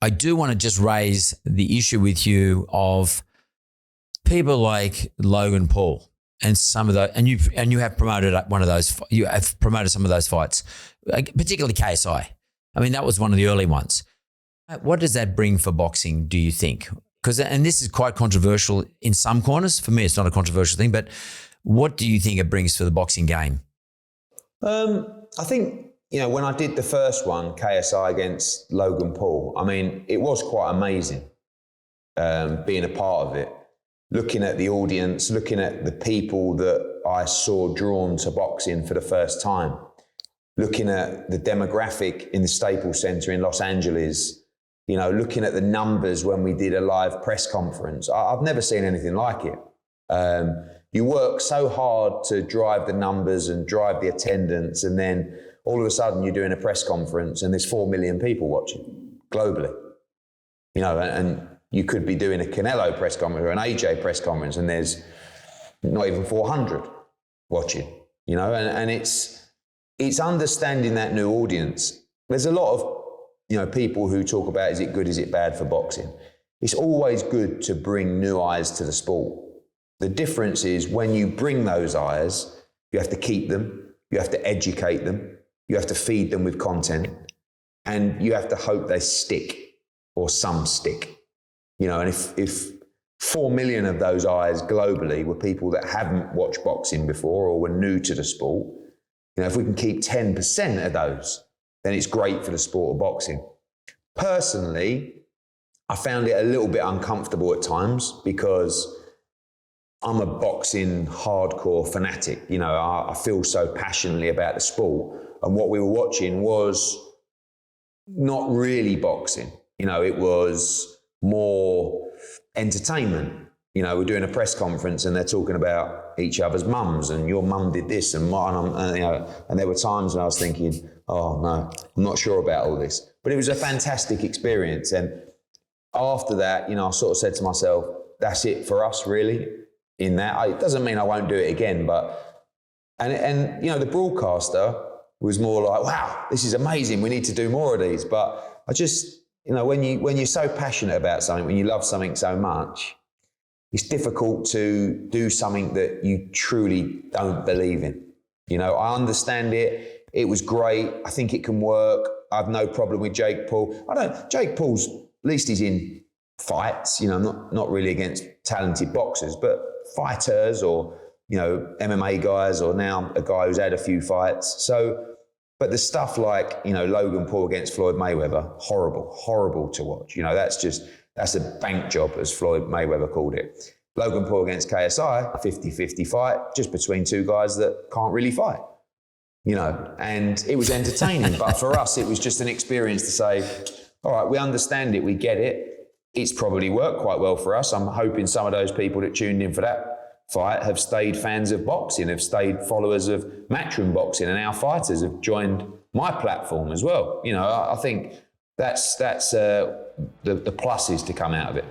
I do want to just raise the issue with you of people like Logan Paul and some of the, and you have promoted one of those, you have promoted some of those fights, particularly KSI. I mean, that was one of the early ones. What does that bring for boxing, do you think? And this is quite controversial in some corners. For me, it's not a controversial thing, but what do you think it brings for the boxing game? I think, when I did the first one, KSI against Logan Paul, I mean, it was quite amazing being a part of it. Looking at the audience, looking at the people that I saw drawn to boxing for the first time, looking at the demographic in the Staples Center in Los Angeles, looking at the numbers when we did a live press conference. I've never seen anything like it. You work so hard to drive the numbers and drive the attendance, and then all of a sudden you're doing a press conference and there's 4 million people watching globally. And you could be doing a Canelo press conference or an AJ press conference and there's not even 400 watching, and it's understanding that new audience. There's a lot of, people who talk about, is it good, is it bad for boxing? It's always good to bring new eyes to the sport. The difference is when you bring those eyes, you have to keep them, you have to educate them, you have to feed them with content, and you have to hope they stick, or some stick. And if 4 million of those eyes globally were people that haven't watched boxing before or were new to the sport, if we can keep 10% of those, then it's great for the sport of boxing. Personally, I found it a little bit uncomfortable at times because I'm a boxing hardcore fanatic. I feel so passionately about the sport. And what we were watching was not really boxing. It was more entertainment. We're doing a press conference and they're talking about each other's mums and your mum did this and mine, and there were times when I was thinking, oh no, I'm not sure about all this. But it was a fantastic experience. And after that, I sort of said to myself, that's it for us really in that. It doesn't mean I won't do it again, but, and the broadcaster was more like, wow, this is amazing. We need to do more of these. But I just, when you're so passionate about something, when you love something so much, it's difficult to do something that you truly don't believe in. I understand it. It was great. I think it can work. I have no problem with Jake Paul. Jake Paul's, at least he's in fights, not really against talented boxers, but fighters or, MMA guys, or now a guy who's had a few fights. So, but the stuff like, Logan Paul against Floyd Mayweather, horrible to watch. That's a bank job, as Floyd Mayweather called it. Logan Paul against KSI, a 50-50 fight, just between two guys that can't really fight. And it was entertaining. But for us, it was just an experience to say, all right, we understand it, we get it. It's probably worked quite well for us. I'm hoping some of those people that tuned in for that fight have stayed fans of boxing, have stayed followers of Matchroom Boxing, and our fighters have joined my platform as well. I think that's the pluses to come out of it.